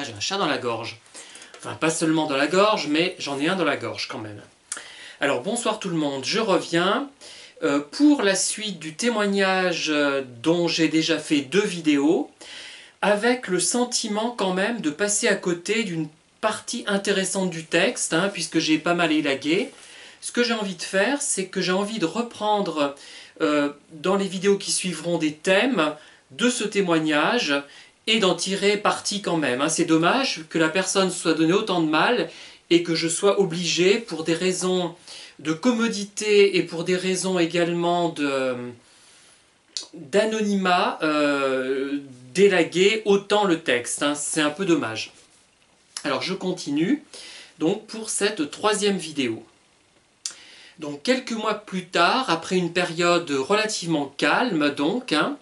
Ah, j'ai un chat dans la gorge. Enfin, pas seulement dans la gorge, mais j'en ai un dans la gorge quand même. Alors, bonsoir tout le monde, je reviens pour la suite du témoignage dont j'ai déjà fait 2 vidéos, avec le sentiment quand même de passer à côté d'une partie intéressante du texte, hein, puisque j'ai pas mal élagué. Ce que j'ai envie de faire, c'est que j'ai envie de reprendre dans les vidéos qui suivront des thèmes de ce témoignage et d'en tirer parti quand même, hein. C'est dommage que la personne soit donnée autant de mal et que je sois obligé, pour des raisons de commodité et pour des raisons également d'anonymat, d'élaguer autant le texte, hein. C'est un peu dommage. Alors je continue donc pour cette 3e vidéo. Donc quelques mois plus tard, après une période relativement calme donc, hein,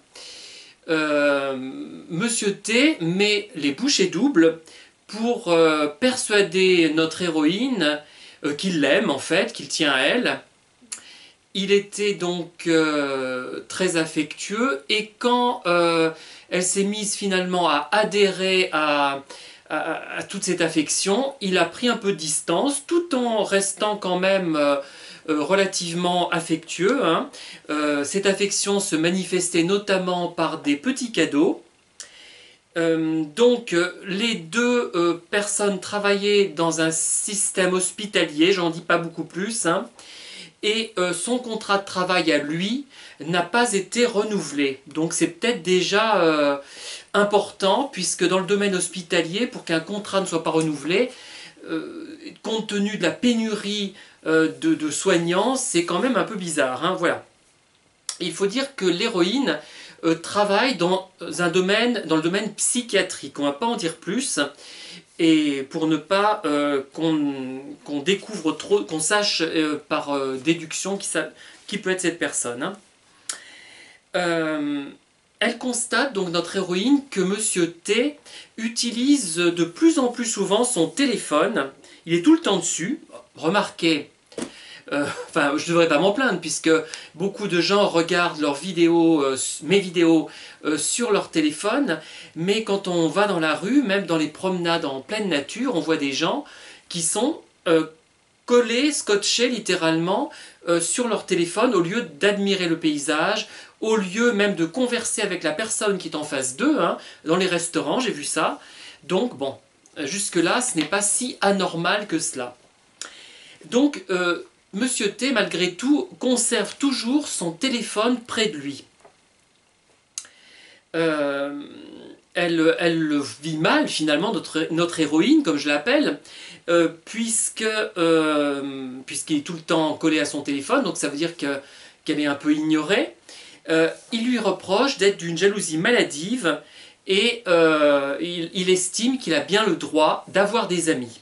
Monsieur T met les bouchées doubles pour persuader notre héroïne qu'il l'aime en fait, qu'il tient à elle. Il était donc très affectueux et quand elle s'est mise finalement à adhérer à toute cette affection, il a pris un peu de distance tout en restant quand même relativement affectueux, hein. Cette affection se manifestait notamment par des petits cadeaux. Donc les 2 personnes travaillaient dans un système hospitalier, j'en dis pas beaucoup plus, hein, et son contrat de travail à lui n'a pas été renouvelé. Donc c'est peut-être déjà important, puisque dans le domaine hospitalier, pour qu'un contrat ne soit pas renouvelé, compte tenu de la pénurie de soignants, c'est quand même un peu bizarre, hein, voilà. Il faut dire que l'héroïne travaille dans le domaine psychiatrique. On ne va pas en dire plus, et pour ne pas qu'on découvre trop, qu'on sache par déduction qui peut être cette personne, hein. Elle constate, donc notre héroïne, que Monsieur T utilise de plus en plus souvent son téléphone. Il est tout le temps dessus. Remarquez, enfin je ne devrais pas m'en plaindre, puisque beaucoup de gens regardent leurs vidéos, mes vidéos sur leur téléphone, mais quand on va dans la rue, même dans les promenades en pleine nature, on voit des gens qui sont collés, scotchés littéralement sur leur téléphone, au lieu d'admirer le paysage, au lieu même de converser avec la personne qui est en face d'eux, hein. Dans les restaurants, j'ai vu ça. Donc bon, jusque-là, ce n'est pas si anormal que cela. Donc, Monsieur T, malgré tout, conserve toujours son téléphone près de lui. Elle vit mal, finalement, notre héroïne, comme je l'appelle, puisqu'il est tout le temps collé à son téléphone, donc ça veut dire qu'elle est un peu ignorée. Il lui reproche d'être d'une jalousie maladive et il estime qu'il a bien le droit d'avoir des amis.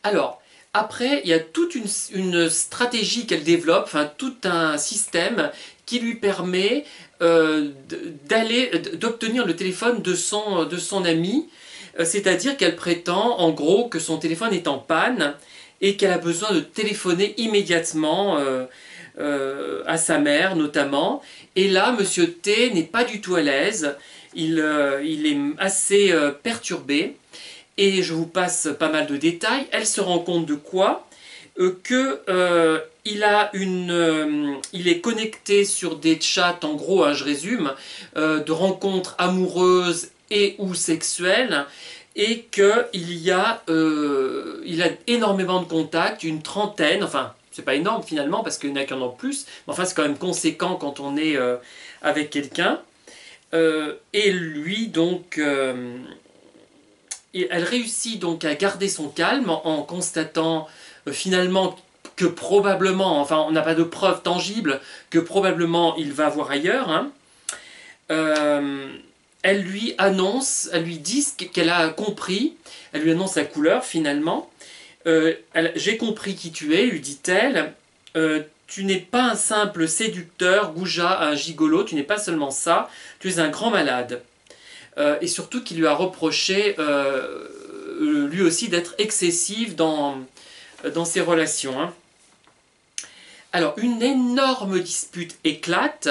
Alors, après, il y a toute une stratégie qu'elle développe, enfin tout un système qui lui permet d'obtenir le téléphone de son ami, c'est-à-dire qu'elle prétend en gros que son téléphone est en panne et qu'elle a besoin de téléphoner immédiatement à sa mère notamment. Et là, Monsieur T n'est pas du tout à l'aise, il est assez perturbé. Et je vous passe pas mal de détails. Elle se rend compte de quoi? Il est connecté sur des chats, en gros, hein, je résume, de rencontres amoureuses et ou sexuelles, et il a énormément de contacts, une trentaine, enfin, c'est pas énorme finalement, parce qu'il n'y en a qu'un an de plus, mais enfin, c'est quand même conséquent quand on est avec quelqu'un. Et lui, donc... elle réussit donc à garder son calme en constatant finalement que probablement, enfin on n'a pas de preuves tangibles, que probablement il va voir ailleurs, hein. Elle lui dit qu'elle a compris, elle lui annonce la couleur finalement. J'ai compris qui tu es, lui dit-elle. Tu n'es pas un simple séducteur, goujat, un gigolo, tu n'es pas seulement ça, tu es un grand malade. Et surtout qu'il lui a reproché lui aussi d'être excessif dans ses relations, hein. Alors une énorme dispute éclate,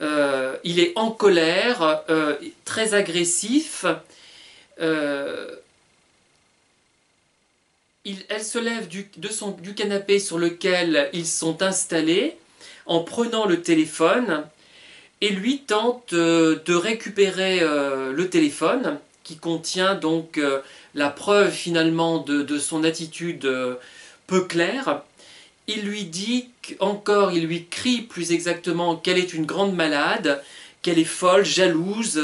il est en colère, très agressif, Euh, Elle se lève du canapé sur lequel ils sont installés en prenant le téléphone et lui tente de récupérer le téléphone qui contient donc la preuve finalement de son attitude peu claire. Il lui dit encore, il lui crie plus exactement qu'elle est une grande malade, qu'elle est folle, jalouse,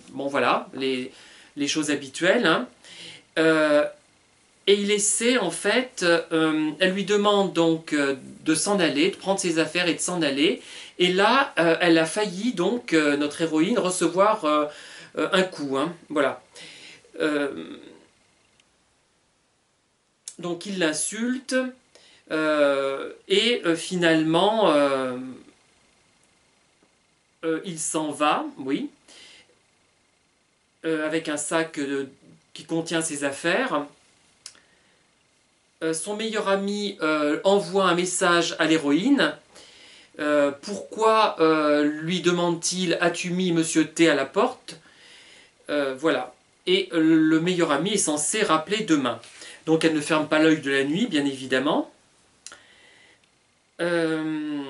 bon voilà, les choses habituelles. Hein. Euh, et il essaie en fait, elle lui demande donc de s'en aller, de prendre ses affaires et de s'en aller. Et là, elle a failli donc, notre héroïne, recevoir un coup. Hein, voilà. Euh, donc il l'insulte et finalement il s'en va, oui, avec un sac qui contient ses affaires. Son meilleur ami envoie un message à l'héroïne. Pourquoi lui demande-t-il as-tu mis Monsieur T à la porte? Voilà. Et le meilleur ami est censé rappeler demain. Donc elle ne ferme pas l'œil de la nuit, bien évidemment. Euh,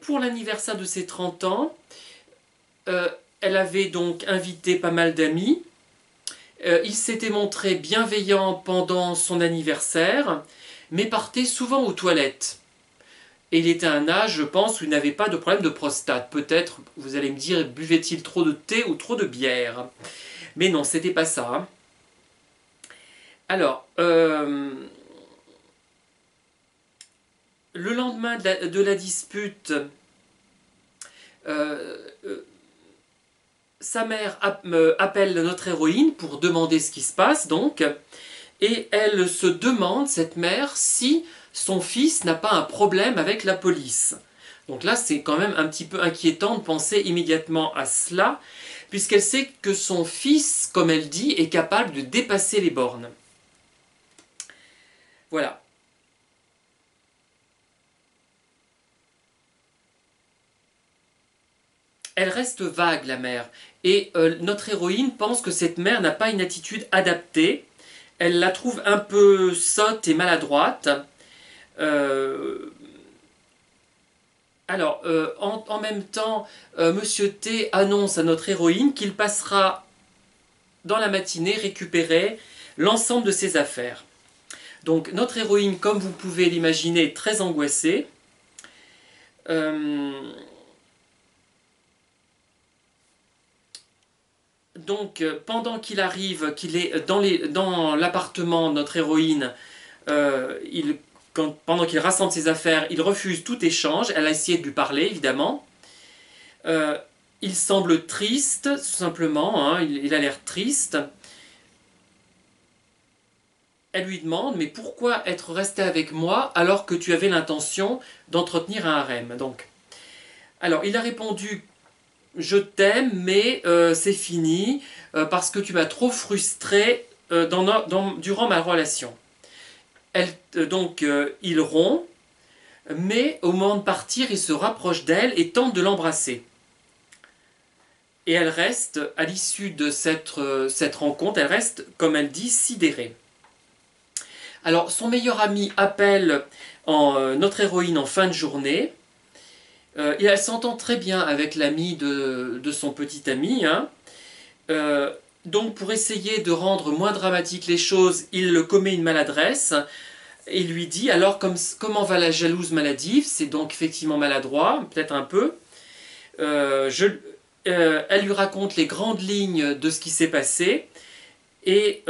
pour l'anniversaire de ses 30 ans, elle avait donc invité pas mal d'amis. Il s'était montré bienveillant pendant son anniversaire, mais partait souvent aux toilettes. Et il était à un âge, je pense, où il n'avait pas de problème de prostate. Peut-être, vous allez me dire, buvait-il trop de thé ou trop de bière? Mais non, c'était pas ça. Hein. Alors, le lendemain de la dispute, euh, euh, sa mère appelle notre héroïne pour demander ce qui se passe, donc, et elle se demande, cette mère, si son fils n'a pas un problème avec la police. Donc là, c'est quand même un petit peu inquiétant de penser immédiatement à cela, puisqu'elle sait que son fils, comme elle dit, est capable de dépasser les bornes. Voilà. Elle reste vague, la mère, et notre héroïne pense que cette mère n'a pas une attitude adaptée. Elle la trouve un peu sotte et maladroite. Euh, Alors, en même temps, Monsieur T annonce à notre héroïne qu'il passera dans la matinée récupérer l'ensemble de ses affaires. Donc, notre héroïne, comme vous pouvez l'imaginer, est très angoissée. Euh, donc, pendant qu'il arrive, qu'il est dans l'appartement de notre héroïne, pendant qu'il rassemble ses affaires, il refuse tout échange. Elle a essayé de lui parler, évidemment. Euh, il semble triste, tout simplement. Hein, il a l'air triste. Elle lui demande, mais pourquoi être resté avec moi alors que tu avais l'intention d'entretenir un harem? Donc, alors, il a répondu, je t'aime, mais c'est fini, parce que tu m'as trop frustré durant ma relation. Il rompt, mais au moment de partir, il se rapproche d'elle et tente de l'embrasser. Et elle reste, à l'issue de cette rencontre, elle reste, comme elle dit, sidérée. Alors, son meilleur ami appelle notre héroïne en fin de journée. Et elle s'entend très bien avec l'ami de son petit ami. Hein. Donc, pour essayer de rendre moins dramatique les choses, il commet une maladresse et lui dit alors comment va la jalouse maladive? C'est donc effectivement maladroit, peut-être un peu. Elle lui raconte les grandes lignes de ce qui s'est passé et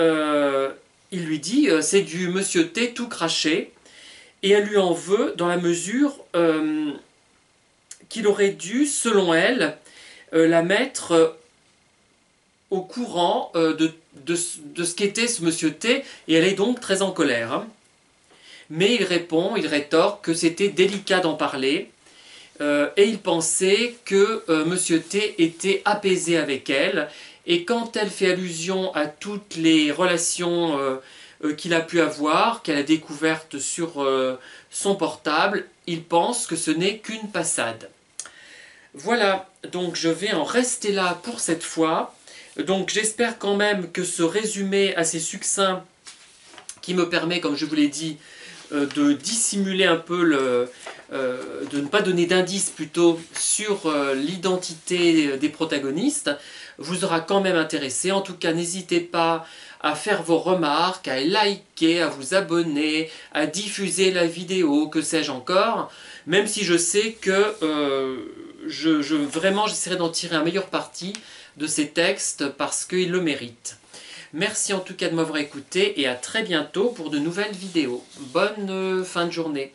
il lui dit c'est du Monsieur T tout craché et elle lui en veut dans la mesure qu'il aurait dû, selon elle, la mettre au courant de ce qu'était ce Monsieur T et elle est donc très en colère. Hein. Mais il rétorque que c'était délicat d'en parler et il pensait que Monsieur T était apaisé avec elle et quand elle fait allusion à toutes les relations qu'il a pu avoir, qu'elle a découverte sur son portable, il pense que ce n'est qu'une passade. Voilà, donc je vais en rester là pour cette fois. Donc j'espère quand même que ce résumé assez succinct qui me permet, comme je vous l'ai dit, de dissimuler un peu, de ne pas donner d'indices plutôt sur l'identité des protagonistes, vous aura quand même intéressé. En tout cas, n'hésitez pas à faire vos remarques, à liker, à vous abonner, à diffuser la vidéo, que sais-je encore, même si je sais que vraiment j'essaierai d'en tirer un meilleur parti de ces textes parce qu'ils le méritent. Merci en tout cas de m'avoir écouté et à très bientôt pour de nouvelles vidéos. Bonne fin de journée.